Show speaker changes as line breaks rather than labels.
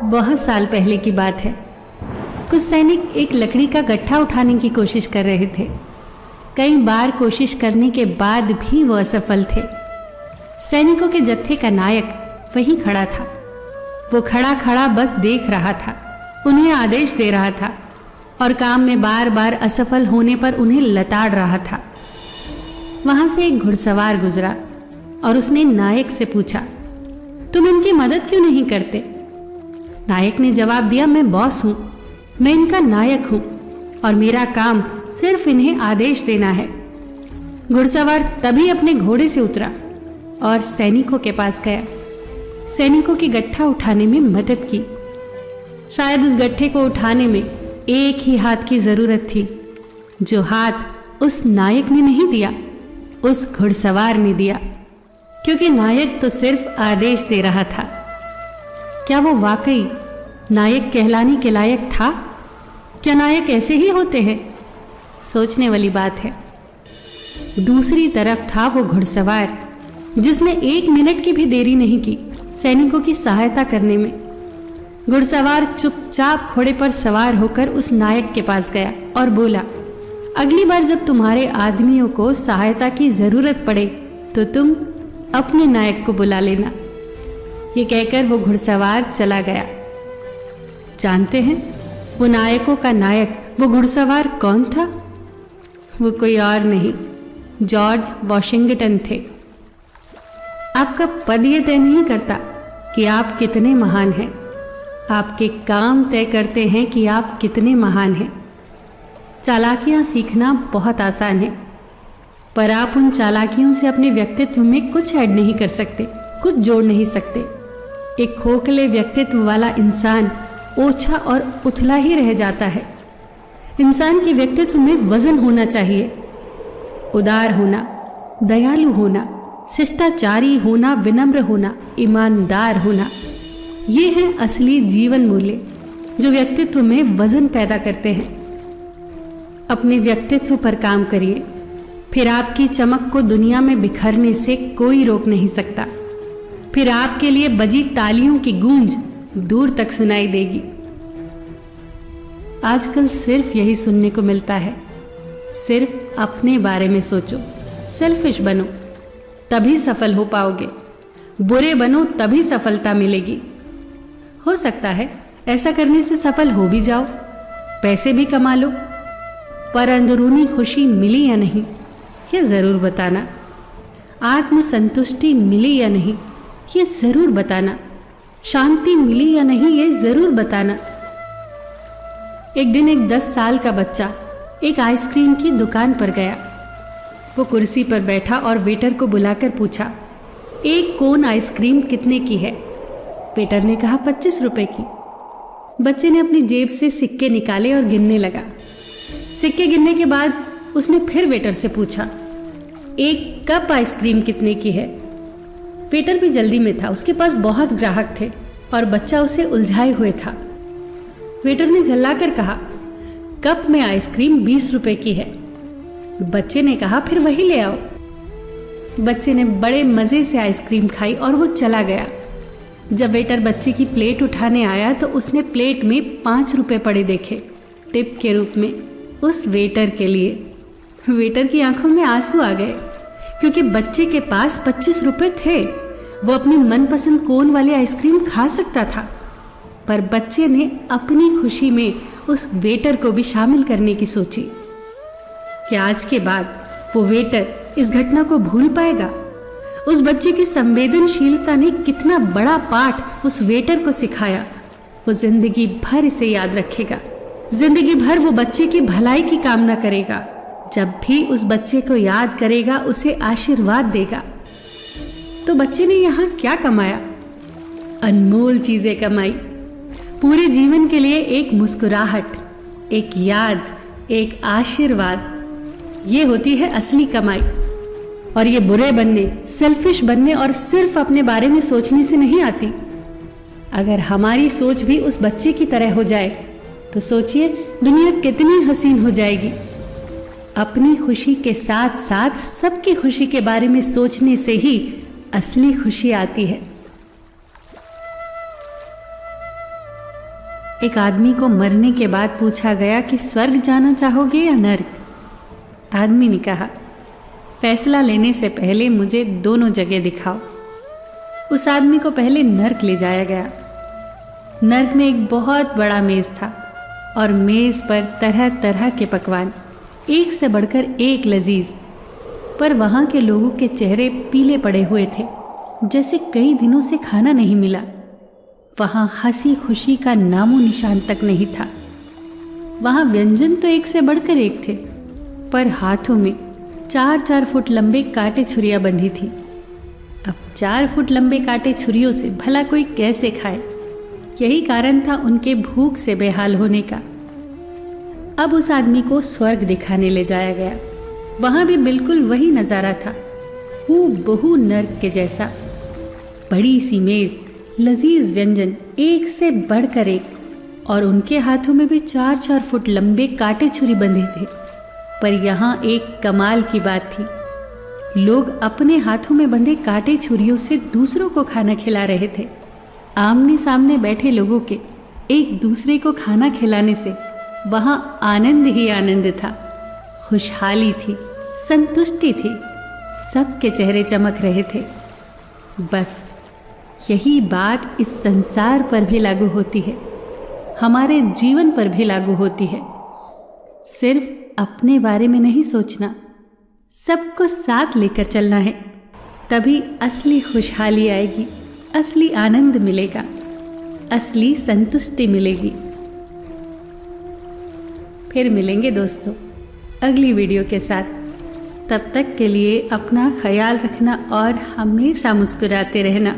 बहुत साल पहले की बात है। कुछ सैनिक एक लकड़ी का गट्ठा उठाने की कोशिश कर रहे थे। कई बार कोशिश करने के बाद भी वो असफल थे। सैनिकों के जत्थे का नायक वहीं खड़ा था। वो खड़ा खड़ा बस देख रहा था, उन्हें आदेश दे रहा था और काम में बार बार असफल होने पर उन्हें लताड़ रहा था। वहां से एक घुड़सवार गुजरा और उसने नायक से पूछा, तुम इनकी मदद क्यों नहीं करते? नायक ने जवाब दिया, मैं बॉस हूं, मैं इनका नायक हूं और मेरा काम सिर्फ इन्हें आदेश देना है। घुड़सवार तभी अपने घोड़े से उतरा और सैनिकों के पास गया। सैनिकों की गट्ठा उठाने में मदद की। शायद उस गट्ठे को उठाने में एक ही हाथ की जरूरत थी, जो हाथ उस नायक ने नहीं दिया, उस घुड़सवार ने दिया, क्योंकि नायक तो सिर्फ आदेश दे रहा था। क्या वो वाकई नायक कहलाने के लायक था? क्या नायक ऐसे ही होते हैं? सोचने वाली बात है। दूसरी तरफ था वो घुड़सवार, जिसने 1 मिनट की भी देरी नहीं की सैनिकों की सहायता करने में। घुड़सवार चुपचाप घोड़े पर सवार होकर उस नायक के पास गया और बोला, अगली बार जब तुम्हारे आदमियों को सहायता की जरूरत पड़े तो तुम अपने नायक को बुला लेना। ये कहकर वो घुड़सवार चला गया। जानते हैं वो नायकों का नायक, वो घुड़सवार कौन था? वो कोई और नहीं, जॉर्ज वॉशिंगटन थे। आपका पद ये तय नहीं करता कि आप कितने महान हैं, आपके काम तय करते हैं कि आप कितने महान हैं। चालाकियां सीखना बहुत आसान है, पर आप उन चालाकियों से अपने व्यक्तित्व में कुछ ऐड नहीं कर सकते, कुछ जोड़ नहीं सकते। एक खोखले व्यक्तित्व वाला इंसान ओछा और उथला ही रह जाता है। इंसान के व्यक्तित्व में वजन होना चाहिए, उदार होना, दयालु होना, शिष्टाचारी होना, विनम्र होना, ईमानदार होना। ये हैं असली जीवन मूल्य जो व्यक्तित्व में वजन पैदा करते हैं। अपने व्यक्तित्व पर काम करिए, फिर आपकी चमक को दुनिया में बिखरने से कोई रोक नहीं सकता। फिर आपके लिए बजी तालियों की गूंज दूर तक सुनाई देगी। आजकल सिर्फ यही सुनने को मिलता है, सिर्फ अपने बारे में सोचो, सेल्फिश बनो तभी सफल हो पाओगे, बुरे बनो तभी सफलता मिलेगी। हो सकता है ऐसा करने से सफल हो भी जाओ, पैसे भी कमा लो, पर अंदरूनी खुशी मिली या नहीं ये ज़रूर बताना। आत्मसंतुष्टि मिली या नहीं ये ज़रूर बताना। शांति मिली या नहीं ये ज़रूर बताना। एक दिन एक 10 साल का बच्चा एक आइसक्रीम की दुकान पर गया। वो कुर्सी पर बैठा और वेटर को बुलाकर पूछा, एक कोन आइसक्रीम कितने की है? वेटर ने कहा 25 रुपए की। बच्चे ने अपनी जेब से सिक्के निकाले और गिनने लगा। सिक्के गिनने के बाद उसने फिर वेटर से पूछा, एक कप आइसक्रीम कितने की है? वेटर भी जल्दी में था, उसके पास बहुत ग्राहक थे और बच्चा उसे उलझाए हुए था। वेटर ने झल्लाकर कहा, कप में आइसक्रीम 20 रुपए की है। बच्चे ने कहा, फिर वही ले आओ। बच्चे ने बड़े मज़े से आइसक्रीम खाई और वो चला गया। जब वेटर बच्चे की प्लेट उठाने आया तो उसने प्लेट में 5 रुपए पड़े देखे, टिप के रूप में उस वेटर के लिए। वेटर की आंखों में आंसू आ गए, क्योंकि बच्चे के पास 25 रुपए थे। वो अपनी मनपसंद कोन वाली आइसक्रीम खा सकता था, पर बच्चे ने अपनी खुशी में उस वेटर को भी शामिल करने की सोची। क्या आज के बाद वो वेटर इस घटना को भूल पाएगा? उस बच्चे की संवेदनशीलता ने कितना बड़ा पाठ उस वेटर को सिखाया। वो जिंदगी भर इसे याद रखेगा, जिंदगी भर वो बच्चे की भलाई की कामना करेगा। जब भी उस बच्चे को याद करेगा उसे आशीर्वाद देगा। तो बच्चे ने यहाँ क्या कमाया? अनमोल चीजें कमाई। पूरे जीवन के लिए एक मुस्कुराहट, एक याद, एक आशीर्वाद, ये होती है असली कमाई। और ये बुरे बनने, सेल्फिश बनने और सिर्फ अपने बारे में सोचने से नहीं आती। अगर हमारी सोच भी उस बच्चे की तरह हो जाए तो सोचिए दुनिया कितनी हसीन हो जाएगी। अपनी खुशी के साथ साथ सबकी खुशी के बारे में सोचने से ही असली खुशी आती है। एक आदमी को मरने के बाद पूछा गया कि स्वर्ग जाना चाहोगे या नर्क। आदमी ने कहा, फैसला लेने से पहले मुझे दोनों जगह दिखाओ। उस आदमी को पहले नर्क ले जाया गया। नर्क में एक बहुत बड़ा मेज़ था और मेज़ पर तरह तरह के पकवान, एक से बढ़कर एक लजीज। पर वहाँ के लोगों के चेहरे पीले पड़े हुए थे, जैसे कई दिनों से खाना नहीं मिला। वहाँ हंसी खुशी का नामो निशान तक नहीं था। वहाँ व्यंजन तो एक से बढ़कर एक थे, पर हाथों में 4-4 फुट लंबे कांटे छुरियाँ बंधी थी। अब 4 फुट लंबे कांटे छुरियों से भला कोई कैसे खाए? यही कारण था उनके भूख से बेहाल होने का। अब उस आदमी को स्वर्ग दिखाने ले जाया गया। वहाँ भी बिल्कुल वही नज़ारा था, हूबहू नर्क के जैसा। बड़ी सी मेज़, लजीज व्यंजन एक से बढ़कर एक, और उनके हाथों में भी 4-4 फुट लंबे कांटे छुरी बंधे थे। पर यहाँ एक कमाल की बात थी, लोग अपने हाथों में बंधे कांटे छुरियों से दूसरों को खाना खिला रहे थे। आमने सामने बैठे लोगों के एक दूसरे को खाना खिलाने से वहाँ आनंद ही आनंद था, खुशहाली थी, संतुष्टि थी, सबके चेहरे चमक रहे थे। बस यही बात इस संसार पर भी लागू होती है, हमारे जीवन पर भी लागू होती है। सिर्फ अपने बारे में नहीं सोचना, सबको साथ लेकर चलना है, तभी असली खुशहाली आएगी, असली आनंद मिलेगा, असली संतुष्टि मिलेगी। फिर मिलेंगे दोस्तों अगली वीडियो के साथ। तब तक के लिए अपना ख्याल रखना और हमेशा मुस्कुराते रहना।